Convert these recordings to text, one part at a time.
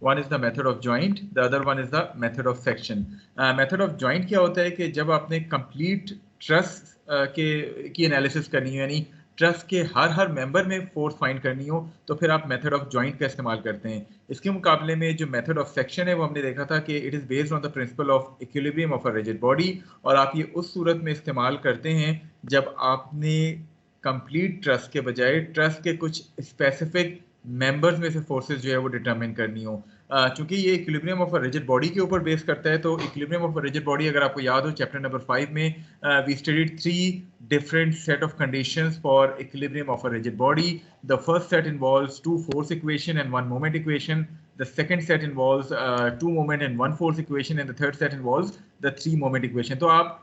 One is the method of joint, the other one is the method of section. Method of joint क्या होता है कि जब आपने complete trust की एनालिसिस करनी हो, यानी ट्रस्ट के हर मेंबर में फोर्स फाइंड करनी हो, तो फिर आप मेथड ऑफ जॉइंट का इस्तेमाल करते हैं। इसके मुकाबले में जो मेथड ऑफ सेक्शन है वो हमने देखा था कि it is based on the principle of equilibrium of a rigid body, और आप ये उस सूरत में इस्तेमाल करते हैं जब आपने कंप्लीट ट्रस्ट के बजाय ट्रस्ट के कुछ स्पेसिफिक मेंबर्स में से फोर्सेस जो है वो डिटरमिन करनी हो। चूंकि ये equilibrium of a rigid body के ऊपर बेस करता है, तो equilibrium of a rigid body अगर आपको याद हो चैप्टर नंबर 5 में we studied 3 different set of conditions for equilibrium of a rigid body. The first set involves 2 force equation and 1 moment equation. The second set involves 2 moment and 1 force equation, and the third set involves the 3 moment equation. तो आप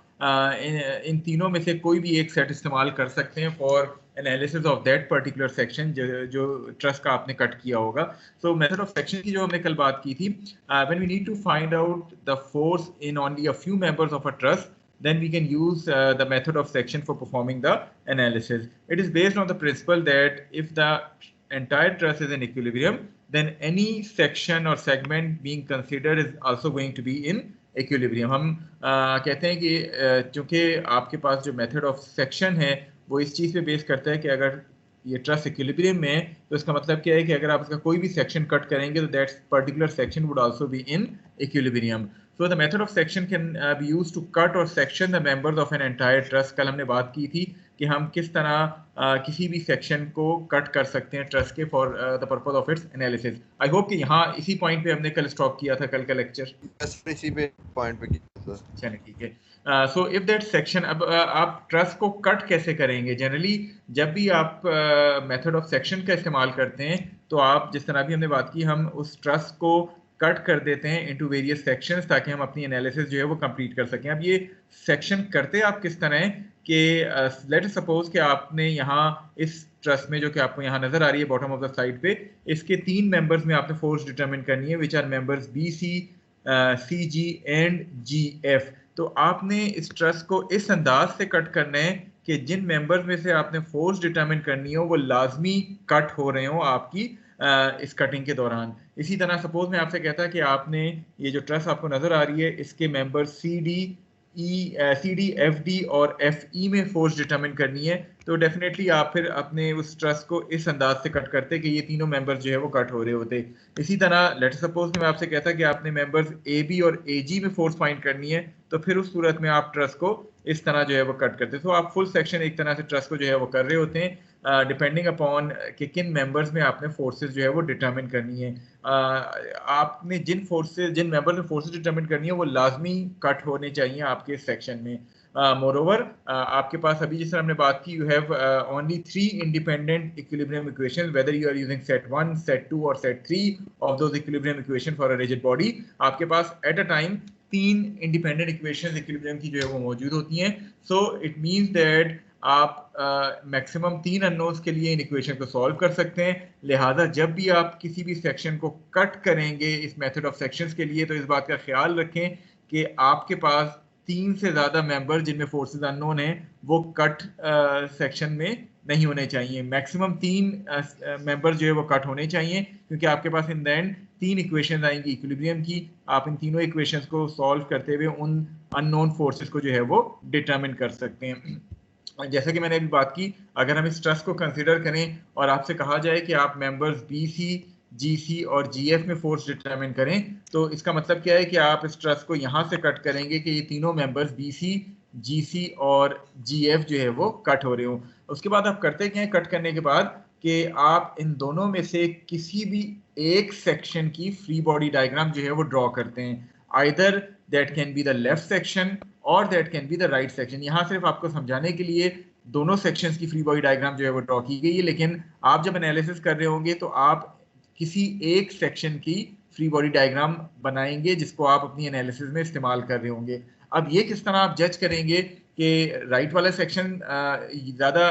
इन तीनों में से कोई भी एक set इस्तेमाल कर सकते हैं for analysis of that particular section जो ट्रस्ट का आपने कट किया होगा। सो मेथड ऑफ सेक्शन की जो हमने कल बात की थी, when we need to find out the force in only a few members of a truss, then we can use the method of section for performing the analysis. It is based on the principle that if the entire truss is in equilibrium, then any section or segment being considered is also going to be in equilibrium. हम कहते हैं कि चूंकि आपके पास जो method of section है वो इस चीज़ पे बेस करता है कि अगर ये ट्रस्ट इक्विलिब्रियम में है तो इसका मतलब क्या है कि अगर आप इसका कोई भी सेक्शन कट करेंगे तो that particular section would also be in equilibrium. So the method of section can be used to cut or section the members of an entire trust. कल हमने बात की थी कि हम किस तरह किसी भी सेक्शन को कट कर सकते हैं ट्रस्ट के for the purpose of its analysis. I hope कि यहाँ इसी पॉइंट पे हमने कल स्टॉप किया था कल का लेक्चर। इसी पे पॉइंट पे किया था। चलिए ठीक है। सो इफ दैट सेक्शन, अब आप ट्रस्ट को कट कैसे करेंगे? जनरली जब भी आप मेथड ऑफ सेक्शन का इस्तेमाल करते हैं तो आप जिस तरह भी हमने बात की, हम उस ट्रस्ट को कट कर देते हैं इनटू वेरियस सेक्शंस ताकि हम अपनी एनालिसिस जो है वो कंप्लीट कर सकें। अब ये सेक्शन करते आप किस तरह है कि लेट सपोज कि आपने यहाँ इस ट्रस्ट में जो कि आपको यहाँ नजर आ रही है बॉटम ऑफ द स्लाइड पे, इसके 3 मेंबर्स में आपने फोर्स डिटरमिन करनी है which are members B C C G and G F. तो आपने इस ट्रस्ट को इस अंदाज से कट करना है कि जिन मेंबर्स में से आपने फोर्स डिटरमिन करनी हो वो लाजमी कट हो रहे हो आपकी इस कटिंग के दौरान। इसी तरह सपोज मैं आपसे कहता कि आपने ये जो ट्रस्ट आपको नजर आ रही है इसके member C D F D और एफ ई में फोर्स डिटरमिन करनी है, तो डेफिनेटली आप फिर अपने उस ट्रस्ट को इस अंदाज से कट करते कि ये तीनों मेंबर्स जो है वो कट हो रहे होते। इसी तरह लेट सपोज मैं आपसे कहता कि आपने मेंबर्स ए बी और ए जी में फोर्स फाइंड करनी है, तो फिर उस सूरत में आप ट्रस्ट को इस तरह जो है वो कट करते। तो आप फुल सेक्शन एक तरह से ट्रस्ट को जो है वो कर रहे होते हैं डिपेंडिंग अपॉन कि किन मेंबर्स में आपने फोर्सेस जो है वो डिटरमिन करनी है। आपने जिन मेंबर में फोर्सेस डिटरमिन करनी है वो लाजमी कट होने चाहिए आपके सेक्शन में। मोरओवर आपके पास अभी जिस तरह हमने बात की, you have only 3 independent equilibrium equation whether you are using set 1, set 2 और set 3 of those equilibrium equation for a rigid body. आपके पास at a time 3 independent equations equilibrium की जो है वो मौजूद होती हैं। सो इट मींस दैट आप मैक्सिमम 3 अननोन्स के लिए इन इक्वेशन को सॉल्व कर सकते हैं। लिहाजा जब भी आप किसी भी सेक्शन को कट करेंगे इस मेथड ऑफ सेक्शंस के लिए, तो इस बात का ख्याल रखें कि आपके पास 3 से ज़्यादा मेंबर जिनमें फोर्सेस अननोन हैं वो कट सेक्शन में नहीं होने चाहिए। मैक्सिमम 3 मेंबर जो है वो कट होने चाहिए, क्योंकि आपके पास इन द एंड 3 इक्वेशन आएंगी इक्विलिब्रियम की। आप इन तीनों इक्वेशंस को सॉल्व करते हुए उन अननोन फोर्सेस को जो है वो डिटरमिन कर सकते हैं। जैसा कि मैंने अभी बात की, अगर हम इस ट्रस्ट को कंसिडर करें और आपसे कहा जाए कि आप मेंबर्स बी सी जी सी और जी एफ में फोर्स डिटरमिन करें, तो इसका मतलब क्या है कि आप इस ट्रस्ट को यहाँ से कट करेंगे कि ये तीनों मेंबर्स बी सी जी सी और जी एफ जो है वो कट हो रहे हो। उसके बाद आप करते क्या है कट करने के बाद कि आप इन दोनों में से किसी भी एक सेक्शन की फ्री बॉडी डायग्राम जो है वो ड्रॉ करते हैं। Either that can be the left section और that can be the right section. यहाँ सिर्फ आपको समझाने के लिए दोनों सेक्शंस की फ्री बॉडी डायग्राम जो है वो ड्रॉ की गई है, लेकिन आप जब एनालिसिस कर रहे होंगे तो आप किसी एक सेक्शन की फ्री बॉडी डायग्राम बनाएंगे जिसको आप अपनी एनालिसिस में इस्तेमाल कर रहे होंगे। अब ये किस तरह आप जज करेंगे कि राइट वाला सेक्शन ज़्यादा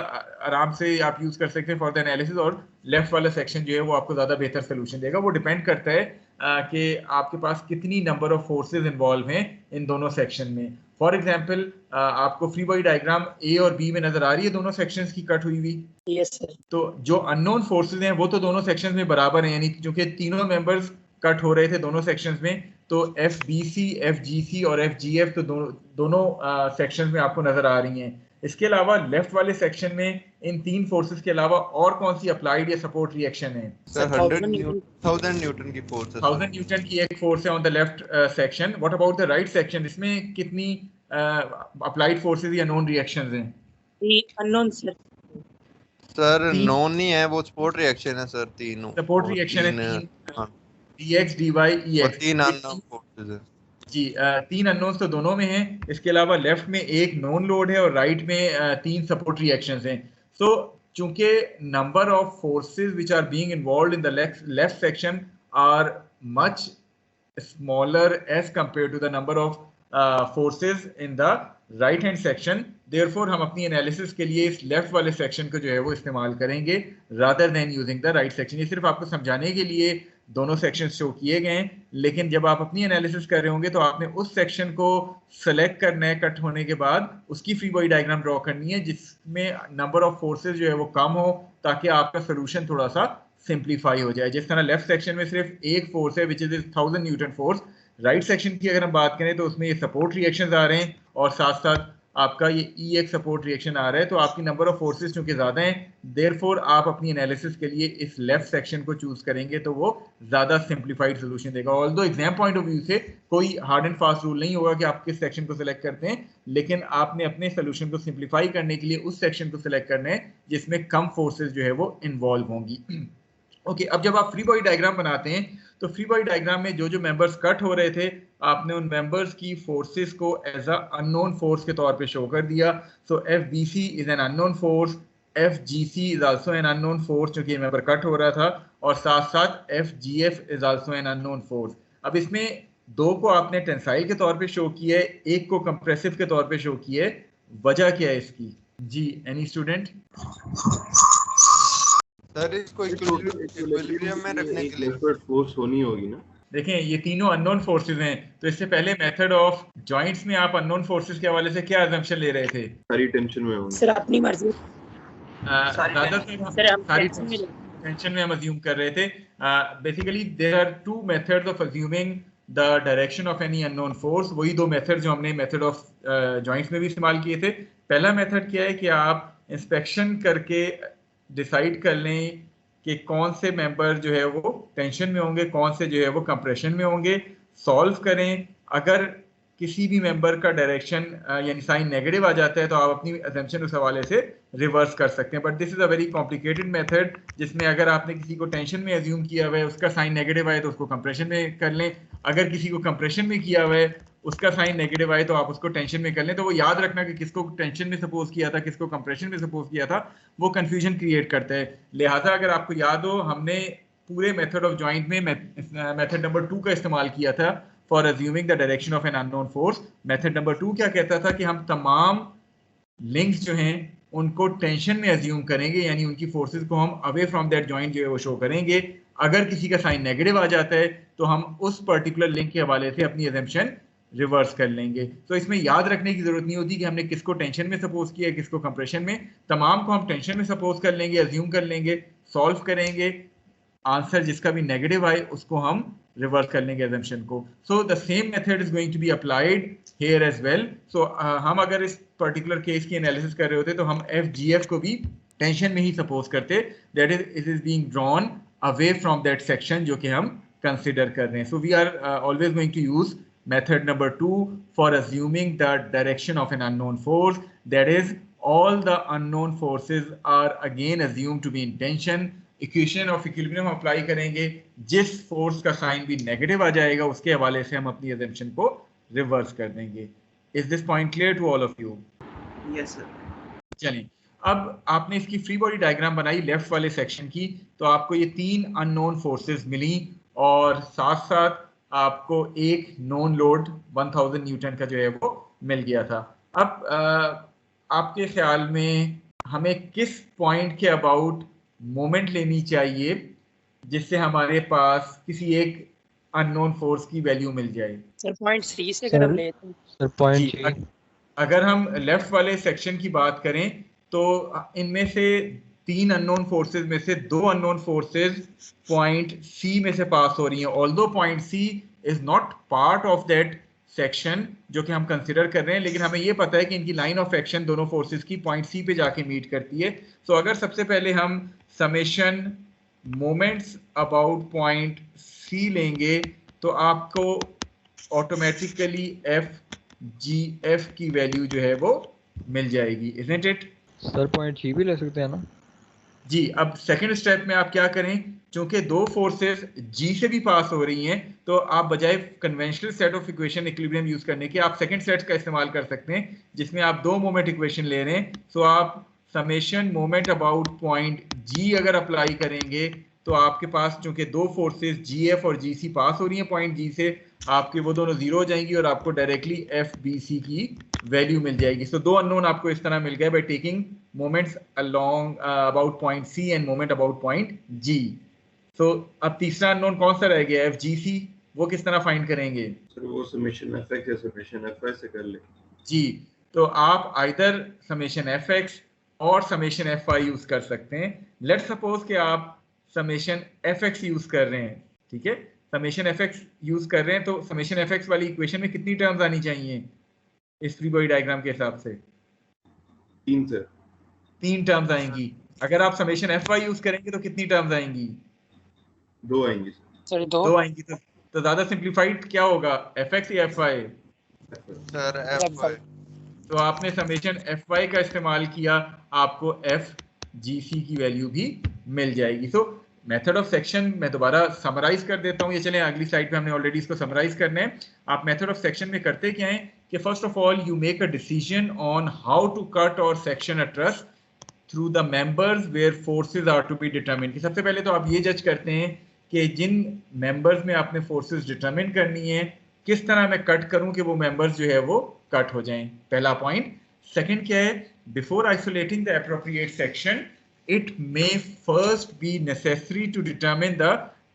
आराम से आप यूज़ कर सकते हैं फॉर द एनालिसिस और लेफ्ट वाला सेक्शन जो है वो आपको ज़्यादा बेहतर सोल्यूशन देगा? वो डिपेंड करता है कि आपके पास कितनी नंबर ऑफ फोर्सेस इन्वॉल्व हैं इन दोनों सेक्शन में। फॉर एग्जाम्पल आपको फ्री बॉडी डायग्राम ए और बी में नजर आ रही है दोनों सेक्शंस की कट हुई हुई। Yes sir. तो जो अननोन फोर्सेज हैं वो तो दोनों सेक्शंस में बराबर हैं, यानी क्योंकि तीनों मेंबर्स कट हो रहे थे दोनों सेक्शंस में, तो F B C, F G C और एफ जी एफ तो दोनों सेक्शंस में आपको नजर आ रही हैं। इसके अलावा लेफ्ट वाले सेक्शन में इन तीन फोर्सेस के अलावा और कौन सी अप्लाइड या सपोर्ट रिएक्शन है? सर 1000 न्यूटन की फोर्स है। 1000 न्यूटन की एक फोर्स है on the left section. What about the right section? इसमें कितनी अप्लाइड फोर्सेस या नोन रिएक्शंस हैं? Unknown sir. सर नोन नहीं है, वो सपोर्ट रिएक्शन है सर। तीन सपोर्ट रिएक्शन है, तीन dx dy ex, तीन अननोन फोर्सेस है जी। तीन अननोन्स तो दोनों में हैं। इसके अलावा लेफ्ट में एक नोन लोड है और राइट में तीन सपोर्ट रिएक्शंस हैं। सो चूंकि number of forces which are being involved in the left section are much smaller as compare to the number of forces in the right hand section, therefore हम अपनी analysis के लिए इस left वाले section को जो है वो इस्तेमाल करेंगे rather than using the right section. ये सिर्फ आपको समझाने के लिए दोनों सेक्शन शो किए गए हैं, लेकिन जब आप अपनी एनालिसिस कर रहे होंगे तो आपने उस सेक्शन को सेलेक्ट करना है कट होने के बाद, उसकी फ्री बॉडी डायग्राम ड्रॉ करनी है जिसमें नंबर ऑफ फोर्सेस जो है वो कम हो, ताकि आपका सोल्यूशन थोड़ा सा सिंप्लीफाई हो जाए। जिस तरह लेफ्ट सेक्शन में सिर्फ एक फोर्स है which is 1000 Newton force, right section की अगर हम बात करें तो उसमें ये सपोर्ट रिएक्शंस आ रहे हैं और साथ साथ आपका ये ई एक सपोर्ट रिएक्शन आ रहा है। तो आपकी नंबर ऑफ फोर्सेस चूंकि ज़्यादा हैं, देयरफॉर आप अपनी एनालिसिस के लिए इस लेफ्ट सेक्शन को चूज करेंगे तो वो ज़्यादा सिंप्लीफाइड सोल्यूशन देगा। Although exam point of view से कोई हार्ड एंड फास्ट रूल नहीं होगा कि आप किस सेक्शन को सिलेक्ट करते हैं, लेकिन आपने अपने सोल्यूशन को सिंप्लीफाई करने के लिए उस सेक्शन को सिलेक्ट करना है जिसमें कम फोर्सेज जो है वो इन्वॉल्व होंगी। ओके, अब जब आप फ्री बॉडी डायग्राम बनाते हैं तो फ्री बॉडी डायग्राम में जो जो मेंबर्स कट हो रहे थे, आपने उन मेंबर्स की फोर्सेस को एज अ अननोन फोर्स के तौर पे शो कर दिया। So F B C is an unknown force, F G C is also an unknown force क्योंकि ये मेंबर कट हो रहा था, और साथ साथ F G F is also an unknown force. अब इसमें दो को आपने टेंसाइल के तौर पे शो किया है, एक को कंप्रेसिव के तौर पे शो किया है। वजह क्या है इसकी? जी, एनी स्टूडेंट? सर इसको इक्विलिब्रियम में रखने के लिए फोर्स होनी होगी ना। देखें, ये तीनों अननोन फोर्सेस हैं, तो इससे पहले मेथड ऑफ जॉइंट्स में आप अननोन फोर्सेस के हवाले से क्या अजम्पशन ले रहे थे? सारी टेंशन में होंगे सर अपनी मर्जी। सारी टेंशन में हम अज्यूम कर रहे थे। Basically there are two methods of assuming the direction of any unknown force. वही दो मेथड जो हमने मेथड ऑफ जॉइंट्स में भी इस्तेमाल किए थे। पहला मेथड क्या है कि आप इंस्पेक्शन करके डिसाइड कर लें कि कौन से मेंबर जो है वो टेंशन में होंगे, कौन से जो है वो कंप्रेशन में होंगे। सॉल्व करें, अगर किसी भी मेंबर का डायरेक्शन यानी साइन नेगेटिव आ जाता है तो आप अपनी अजम्पशन उस हवाले से रिवर्स कर सकते हैं। But this is a very complicated method जिसमें अगर आपने किसी को टेंशन में अज्यूम किया हुआ है, उसका साइन नेगेटिव आए तो उसको कंप्रेशन में कर लें, अगर किसी को कंप्रेशन में किया हुआ है उसका साइन नेगेटिव आए तो आप उसको टेंशन में कर लें। तो वो याद रखना कि किसको टेंशन में सपोज किया था, किसको कंप्रेशन में सपोज किया था, वो कंफ्यूजन क्रिएट करता है। लिहाजा अगर आपको याद हो, हमने पूरे मेथड ऑफ जॉइंट में मेथड नंबर 2 का इस्तेमाल किया था for assuming the direction of an unknown force. Method number 2 क्या कहता था कि हम तमाम लिंक्स जो हैं उनको टेंशन में अज्यूम करेंगे, यानी उनकी फोर्सेस को हम अवे फ्रॉम दैट जॉइंट जो है वो शो करेंगे। अगर किसी का साइन नेगेटिव आ जाता है तो हम उस पर्टिकुलर लिंक के हवाले से अपनी अजम्पशन रिवर्स कर लेंगे। तो इसमें याद रखने की जरूरत नहीं होती कि हमने किसको टेंशन में सपोज किया है, किसको कंप्रेशन में। तमाम को हम टेंशन में सपोज कर लेंगे, अज्यूम कर लेंगे, सॉल्व करेंगे, आंसर जिसका भी नेगेटिव आए उसको हम रिवर्स कर लेंगे अजम्पशन को। So the same method is going to be applied here as well. So हम अगर इस पर्टिकुलर केस की एनालिसिस कर रहे होते तो हम एफ जी एफ को भी टेंशन में ही सपोज करते, that is it is being drawn away from that section जो कि हम कंसिडर कर रहे हैं। So we are always going to use method number 2 for assuming the direction of an unknown force, that is all the unknown forces are again assumed to be in tension। Equation of equilibrium apply करेंगे, जिस force का sign भी negative आ जाएगा उसके हवाले से हम अपनी अजम्पशन को रिवर्स कर देंगे। Is this point clear to all of you? Yes sir. चलिए, अब आपने इसकी फ्री बॉडी डायग्राम बनाई लेफ्ट वाले सेक्शन की, तो आपको ये तीन अननोन फोर्सेस मिली और साथ साथ आपको एक नॉन लोड 1000 न्यूटन का जो है वो मिल गया था। अब आपके ख्याल में हमें किस पॉइंट के अबाउट मोमेंट लेनी चाहिए जिससे हमारे पास किसी एक अननोन फोर्स की वैल्यू मिल जाए। सर 0.3 से अगर हम लेते हैं सर पॉइंट जी, अगर हम लेफ्ट वाले सेक्शन की बात करें तो इनमें से 3 अननोन फोर्सेस में से 2 अननोन फोर्सेस पॉइंट सी में से पास हो रही हैं, although point C is not part of that section जो कि हम कंसिडर कर रहे हैं, लेकिन हमें ये पता है कि इनकी लाइन ऑफ एक्शन दोनों फोर्सेस की पॉइंट सी पे जाके मीट करती है। सो अगर सबसे पहले हम summation moments about point C लेंगे तो आपको ऑटोमेटिकली एफ जी एफ की वैल्यू जो है वो मिल जाएगी, isn't it? Sir point G भी ले सकते हैं ना? जी, अब सेकंड स्टेप में आप क्या करें, चूंकि दो फोर्सेस जी से भी पास हो रही हैं तो आप बजाय conventional set of equation equilibrium use करने के आप सेकंड सेट का इस्तेमाल कर सकते हैं जिसमें आप दो मोमेंट इक्वेशन ले रहे हैं। सो आप समेशन मोमेंट अबाउट पॉइंट जी अगर अप्लाई करेंगे तो आपके पास चूंकि दो फोर्सेस जी एफ और जी सी पास हो रही हैं पॉइंट जी से, आपके वो दोनों जीरो हो जाएंगी और आपको डायरेक्टली एफ बी सी की वैल्यू मिल जाएगी। सो दो अननोन आपको इस तरह मिल गए by taking moments along about point C and moment about point G. So अब तीसरा अननोन कौन सा रह गया, एफ जी सी, वो किस तरह फाइंड करेंगे? सर वो समेशन एफएक्स या समेशन एफवाई से कर ले। जी, तो आप आइदर समेशन एफ एक्स और समेशन एफ वाई यूज कर सकते हैं। लेट्स सपोज कि आप समेशन एफ एक्स यूज कर रहे हैं, ठीक है, समेशन एफ एक्स यूज कर रहे हैं तो समेशन एफ एक्स वाली इक्वेशन में कितनी टर्म्स आनी चाहिए इस फ्री बॉडी डायग्राम के हिसाब से? 3 से 3 टर्म्स आएंगी। अगर आप समेशन एफ वाई यूज करेंगे तो कितनी टर्म्स आएंगी? 2 आएंगी सर 2 2 आएंगी। तो ज्यादा सिंप्लीफाइड क्या होगा, एफ एक्स या F Y? Sir F Y. तो आपने समेशन एफ वाई का इस्तेमाल किया, आपको एफ जी सी की वैल्यू भी मिल जाएगी। सो मेथड ऑफ सेक्शन मैं दोबारा समराइज कर देता हूँ, ये चलें अगली स्लाइड पे हमने ऑलरेडी इसको समराइज करना है। आप मेथड ऑफ सेक्शन में करते क्या है कि first of all you make a decision on how to cut और section a truss through the members where forces are to be determined. सबसे पहले तो आप ये जज करते हैं कि जिन मेंबर्स में आपने फोर्सेस डिटरमिन करनी है किस तरह मैं कट करूं कि वो मेंबर्स जो है वो कट हो जाएं, पहला पॉइंट। सेकंड क्या है, before isolating the appropriate section it may first be necessary to determine the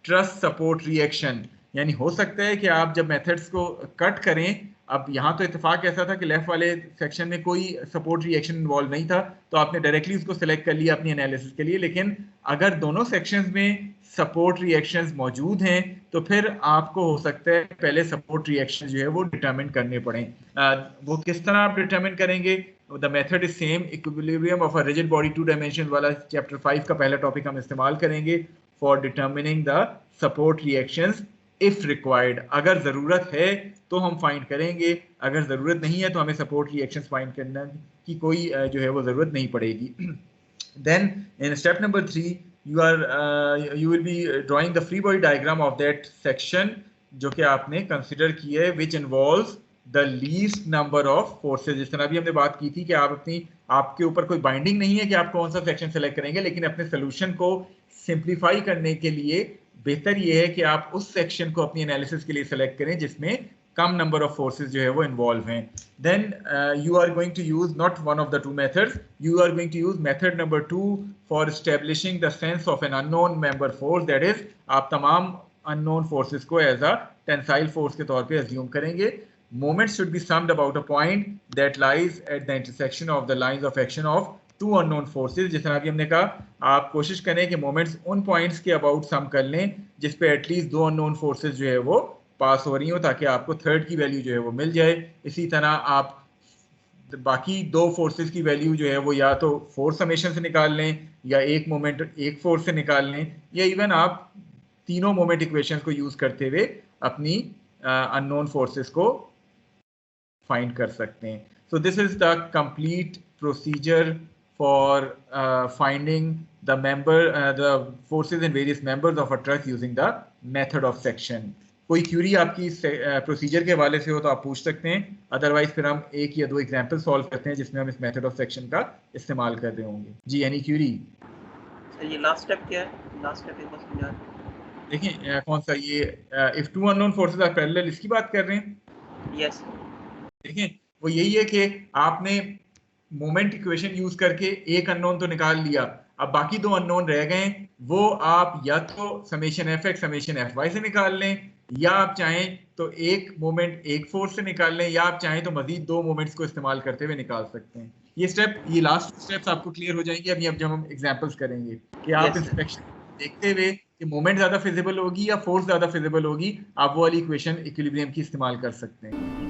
truss support reaction। यानी हो सकता है कि आप जब मेथड्स को कट करें, अब यहाँ तो इत्तेफाक ऐसा था कि लेफ्ट वाले सेक्शन में कोई सपोर्ट रिएक्शन इन्वॉल्व नहीं था तो आपने डायरेक्टली उसको सिलेक्ट कर लिया अपनी एनालिसिस के लिए, लेकिन अगर दोनों सेक्शंस में सपोर्ट रिएक्शंस मौजूद हैं तो फिर आपको हो सकता है पहले सपोर्ट रिएक्शन जो है वो डिटरमिन करने पड़े। वो किस तरह आप डिटरमिन करेंगे? The method is same, equilibrium of a rigid body 2 dimension वाला चैप्टर 5 का पहला टॉपिक हम इस्तेमाल करेंगे for determining the support reactions if required। अगर ज़रूरत है तो हम फाइंड करेंगे, अगर ज़रूरत नहीं है तो हमें सपोर्ट रिएक्शंस फाइंड करने की कोई जो है वो ज़रूरत नहीं पड़ेगी। Then in step number 3 you will be drawing the free body diagram of that section जो कि आपने कंसिडर किया है which involves the least number of forces. जिस तरह अभी हमने बात की थी कि आपके ऊपर कोई बाइंडिंग नहीं है कि आप कौन सा सेक्शन सेलेक्ट करेंगे, लेकिन अपने सोल्यूशन को सिंप्लीफाई करने के लिए बेहतर ये है कि आप उस सेक्शन को अपनी एनालिसिस के लिए सेलेक्ट करें जिसमें कम नंबर ऑफ फोर्सेज जो है वो इन्वॉल्व हैं। Then you are going to use not one of the two methods, you are going to use method number 2 for establishing the sense of an unknown member force. That is आप तमाम unknown forces को as a tensile force के तौर पे assume करेंगे। Moments should be summed about a point that lies at the intersection of the lines of action of two unknown forces। जिस तरह की हमने कहा, आप कोशिश करें कि मोमेंट्स उन पॉइंट्स के अबाउट सम कर लें जिस पे एटलीस्ट दो अननोन फोर्सेज जो है वो पास हो रही हो ताकि आपको थर्ड की वैल्यू जो है वो मिल जाए। इसी तरह आप बाकी दो फोर्सेज की वैल्यू जो है वो या तो फोर्स समेशन से निकाल लें या एक मोमेंट एक फोर्स से निकाल लें, या इवन आप तीनों मोमेंट इक्वेशंस को यूज करते हुए अपनी अननोन फोर्सेज को फाइंड कर सकते हैं। So this is the complete procedure for finding the forces in various members of a truss using the method of section. कोई क्यूरी आपकी प्रोसीजर के हवाले से हो तो आप पूछ सकते हैं, अदरवाइज फिर हम एक या दो एग्जांपल सॉल्व करते हैं जिसमें हम इस मेथड ऑफ सेक्शन का इस्तेमाल कर रहे होंगे। जी, एनी क्यूरी? सर ये लास्ट स्टेप क्या है? लास्ट स्टेप एक बार समझा। देखिए कौन सा ये if two unknown forces are parallel, इसकी बात कर रहे हैं? यस। देखिए वो यही है कि आपने मोमेंट इक्वेशन यूज करके एक अननोन तो निकाल लिया, अब बाकी दो अननोन रह गए, वो आप या तो summation F X summation F Y से निकाल लें या आप चाहें तो एक मोमेंट एक फोर्स से निकाल लें, या आप चाहें तो मजीद 2 मोमेंट्स को इस्तेमाल करते हुए निकाल सकते हैं। ये लास्ट स्टेप्स आपको क्लियर हो जाएंगे अभी, अब जब हम एग्जांपल्स करेंगे कि आप Yes, sir. इंस्पेक्शन देखते हुए कि मोमेंट ज्यादा फिजिबल होगी या फोर्स ज्यादा फिजिबल होगी, आप वो वाली इक्वेशन इक्विलिब्रियम की इस्तेमाल कर सकते हैं।